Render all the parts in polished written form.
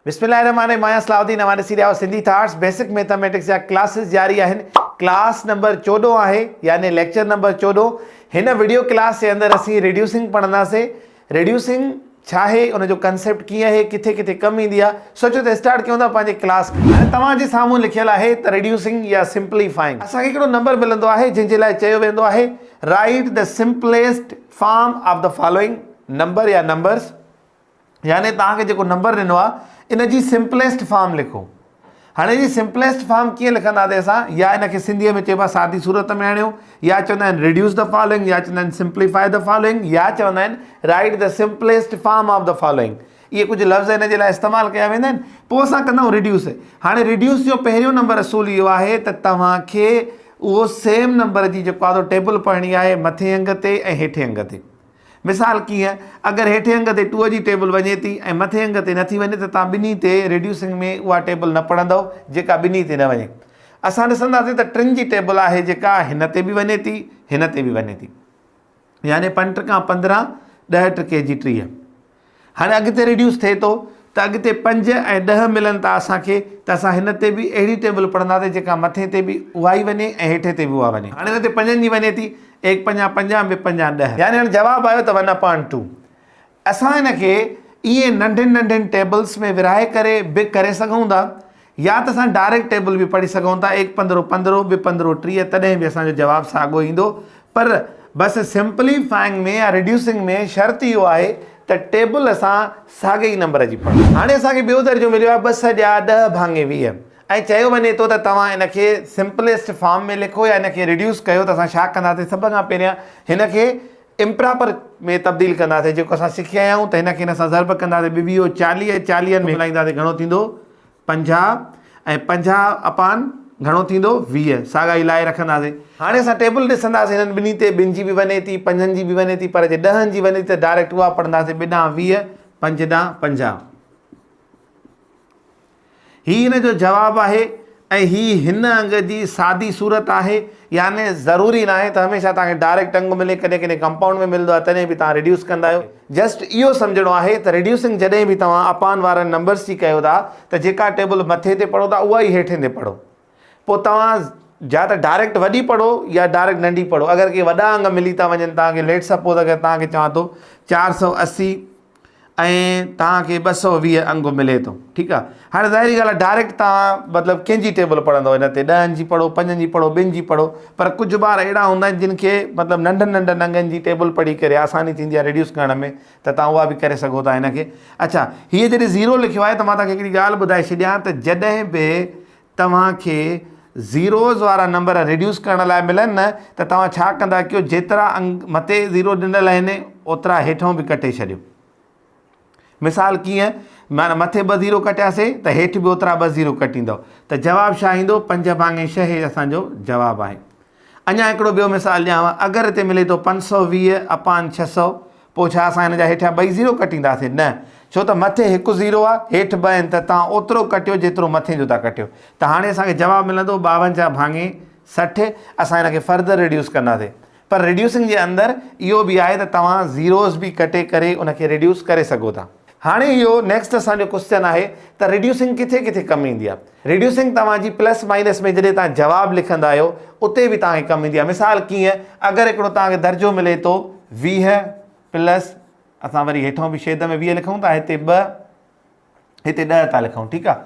बिस्मिल्लाहिर्रहमानिर्रहीम। मैं सलाउद्दीन। हमारे Syria Sindhi thoughts basic mathematics जा क्लासेस जारी आहिनि। क्लास नंबर 14 आहे, यानी लेक्चर नंबर 14। हिन वीडियो क्लास के अंदर असी रिड्यूसिंग पढ़ंदासीं। रिड्यूसिंग छा है, उन जो कंसेप्ट कीअं है, किथे किथे कम ईंदी आहे। सोचो त स्टार्ट कयूं था पंहिंजे क्लास। तव्हांजे साम्हूं लिखियल आहे त रिड्यूसिंग या सिंप्लीफाइंग। असांखे हिकिड़ो नंबर मिलंदो आहे जंहिंजे लाइ चयो वेंदो आहे right the simplest form of the following number या नंबर्स। यानी तव्हांखे जेको नंबर ॾिनो आहे इन जी सिंपलेस्ट फॉर्म लिखो। हाणे जी सिंपलेस्ट फॉर्म कीअं लिखंदासीं असां, या इनखे सिंधीअ में चइबो आहे सादी सूरत में आणियो, या चवंदा आहिनि रिड्यूस द फॉलोइंग, या चवंदा आहिनि सिंप्लीफाई द फॉलोइंग, या चवंदा आहिनि right the simplest form of the following. इहे कुझु लफ़्ज़ इन जे लाइ इस्तेमालु कया वेंदा आहिनि। पोइ असां कंदा आहियूं रिड्यूस। हाणे रिड्यूस जो पहिरियों नंबर असूल इहो आहे त तव्हांखे उहो सेम नंबर जी जेको आहे टेबल पढ़णी आहे मथे अंग ते ऐं हेठे अंग ते। मिसाल कीअं, अगरि हेठे अंग ते 2 जी टेबल वञे थी ऐं मथे अंग ते नथी वञे त तव्हां ॿिन्ही ते रिड्यूसिंग में उहा टेबल न पढ़ंदव जेका ॿिन्ही ते न वञे। असां ॾिसंदासीं त 3 जी टेबल आहे जेका हिन ते बि वञे थी, हिन ते बि वञे थी, यानी 5 × 15 10 × 30। हाणे अॻिते रिड्यूस थिए थो त अॻिते 5 ऐं 10 मिलनि था असांखे, त असां हिन ते बि अहिड़ी टेबल पढ़ंदासीं जेका मथे ते बि उहा ई वञे ऐं हेठे ते बि उहा वञे। हाणे हिन ते 5 जी वञे थी, 1 × 5 = 5, 2 × 5 = 10, यानी हाणे जवाबु आयो त 1/2। असां हिनखे इहे नंढियुनि नंढियुनि टेबल्स में विरहाए करे बि करे सघूं था, या त असां डायरेक्ट टेबल बि पढ़ी सघूं था, 1 × 15 = 15, 2 × 15 = 30, तॾहिं बि असांजो जवाबु साॻियो ईंदो। पर बसि सिंप्लीफाइंग में या रिड्यूसिंग में शर्त इहो आहे त टेबल असां साॻे ई नंबर जी पढ़ूं। हाणे असांखे ॿियो दर्जो मिलियो आहे 2 × 10 = 20 ऐं चयो वञे थो त तव्हां इनखे सिंपलेस्ट फॉर्म में लिखो या इनखे रिड्यूस कयो। त असां छा कंदासीं, सभ खां पहिरियां हिनखे इम्प्रॉपर में तब्दील कंदासीं। जेको असां सिखिया आहियूं त हिनखे हिन सां ज़र्ब कंदासीं, 2 × 40, 40 में मिलाईंदासीं, घणो थींदो 50, ऐं 50 घणो थींदो 20, साॻा ई लाइ रखंदासीं। हाणे असां टेबल ॾिसंदासीं, हिननि ॿिन्ही ते 2 जी बि वञे थी, 5 जी बि वञे थी, पर जे 10 जी वञे थी त डायरेक्ट उहा पढ़ंदासीं, 2 × 20, 5 × 50। हीअ हिन जो जवाबु आहे ऐं हीअ हिन अंग जी सादी सूरत आहे। यानी ज़रूरी न आहे त हमेशह तव्हांखे डायरेक्ट अंग मिले, कॾहिं कॾहिं कंपाउंड में मिलंदो आहे, तॾहिं बि तव्हां रिड्यूस कंदा आहियो। जस्ट इहो सम्झणो आहे त रिड्यूसिंग जॾहिं बि तव्हां अपान वारनि नंबर्स जी कयो था त जेका टेबल मथे ते पढ़ो था उहा ई हेठे ते पढ़ो। पोइ तव्हां या त डायरेक्ट वॾी पढ़ो या डायरेक्ट नंढी पढ़ो। अगरि के वॾा अंग मिली था वञनि तव्हांखे, लेट सपोज़ अगरि तव्हांखे चवां थो 480 ऐं तव्हांखे 220 अंग मिले थो, ठीकु आहे। हाणे ज़ाहिरी ॻाल्हि आहे डायरेक्ट तव्हां मतिलबु कंहिंजी टेबल पढ़ंदव, हिन ते 10 जी पढ़ो, 5 जी पढ़ो, 2 जी पढ़ो। पर कुझु ॿार अहिड़ा हूंदा आहिनि जिन खे मतिलबु नंढनि नंढनि अंगनि जी टेबल पढ़ी करे आसानी थींदी आहे रिड्यूस करण में, त तव्हां उहा बि करे सघो था हिनखे। अच्छा, हीअ जॾहिं 0 लिखियो आहे त मां तव्हांखे हिकिड़ी ॻाल्हि ॿुधाए छॾियां त जॾहिं बि तव्हांखे ज़ीरोज़ वारा नंबर रिड्यूस करण लाइ मिलनि न, त तव्हां छा कंदा कयो, जेतिरा अंग मथे 0 ॾिनल आहिनि ओतिरा हेठों बि कटे छॾियो। मिसाल कीअं, माना मथे 2 0 कटियासीं त हेठि बि ओतिरा 2 0 कटींदव, त जवाबु छा ईंदो, 5/6 असांजो जवाबु आहे। अञा हिकिड़ो ॿियो मिसाल ॾियांव, अगरि हिते मिले थो 520/600, पोइ छा असां हिन जा हेठियां 2 0 कटींदासीं? न, छो त मथे 1 0 आहे, हेठि 2 आहिनि, त तव्हां ओतिरो कटियो जेतिरो मथे जो था कटियो। त हाणे असांखे जवाबु मिलंदो 52/60। असां हिनखे फर्दर रिड्यूस कंदासीं। पर रिड्यूसिंग जे अंदरि इहो बि आहे त तव्हां ज़ीरोज़ बि कटे करे उनखे रिड्यूस करे सघो था। हाणे इहो नेक्स्ट असांजो क्वेश्चन आहे त रिड्यूसिंग किथे किथे कमु ईंदी आहे। रिड्यूसिंग तव्हांजी प्लस माइनस में जॾहिं तव्हां जवाबु लिखंदा आहियो उते बि तव्हांखे कमु ईंदी आहे। मिसाल कीअं, अगरि हिकिड़ो तव्हांखे दर्जो मिले थो 20 प्लस, असां वरी हेठों बि छेद में 20 लिखूं था, हिते 2, हिते 10 था लिखूं, ठीकु आहे।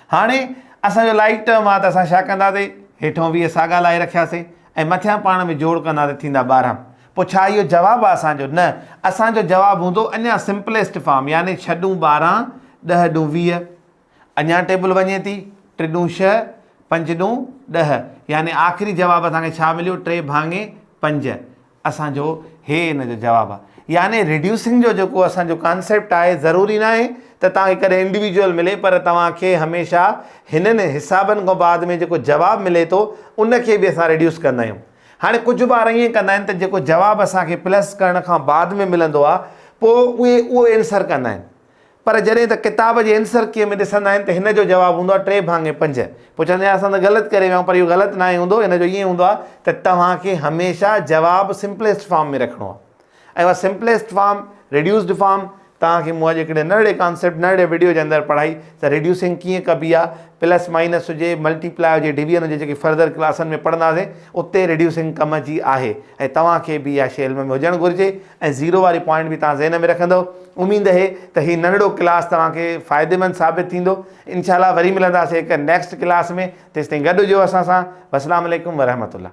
हाणे असांजो लाइक टर्म आहे त असां छा कंदासीं, हेठों 20 साॻा लाइ रखियासीं ऐं मथियां पाण में जोड़ कंदासीं, थींदा 12। पोइ छा इहो जवाबु आहे असांजो? न, असांजो जवाबु हूंदो अञा सिंपलेस्ट फॉर्म, यानी 6 × 12, 10 × 20। अञा टेबल वञे थी 3 × 6, 5 × 10, यानी आख़िरी जवाबु असांखे छा मिलियो, 3/5 असांजो हे हिन जो जवाबु आहे। यानी रिड्यूसिंग जो जेको असांजो कॉन्सेप्ट आहे, ज़रूरी न आहे त तव्हांखे कॾहिं इंडिविजुअल मिले, पर तव्हांखे हमेशह हिननि हिसाबनि खां बाद में जेको जवाबु मिले थो उनखे बि असां रिड्यूस कंदा आहियूं। हाणे कुझु ॿार ईअं कंदा आहिनि त जेको जवाबु असांखे प्लस करण खां बाद में मिलंदो आहे पोइ उहो आंसर कंदा आहिनि, पर जॾहिं त किताब जे आंसर कीअं में ॾिसंदा आहिनि त हिन जो जवाबु हूंदो आहे 3/5। पोइ चवंदा आहिनि असां त ग़लति करे विया आहियूं, पर इहो ग़लति न हूंदो। हिन जो ईअं हूंदो आहे त तव्हांखे हमेशह जवाबु सिंपलेस्ट फॉर्म में रखिणो आहे, ऐं उहा सिंपलेस्ट फॉर्म, रिड्यूस्ड फॉर्म, तव्हांखे मूं अॼु हिकिड़े नंढड़े कॉन्सेप्ट नंढड़े वीडियो जे अंदरि पढ़ाई त रिड्यूसिंग कीअं कबी आहे, प्लस माइनस हुजे, मल्टीप्लाई हुजे, डिवीजन हुजे, जेकी फर्दर क्लासनि में पढ़ंदासीं उते रिड्यूसिंग कम जी आहे ऐं तव्हांखे बि इहा शइ में हुजणु घुरिजे ऐं ज़ीरो वारी पॉइंट बि तव्हां ज़हन में रखंदव। उमेदु आहे त हीउ नंढड़ो क्लास तव्हांखे फ़ाइदेमंद साबित थींदो। इंशाअल्लाह वरी मिलंदासीं हिकु नेक्स्ट क्लास में, तेसिताईं गॾु हुजो असां सां। अस्सलामु अलैकुम वरहमतुल्लाह।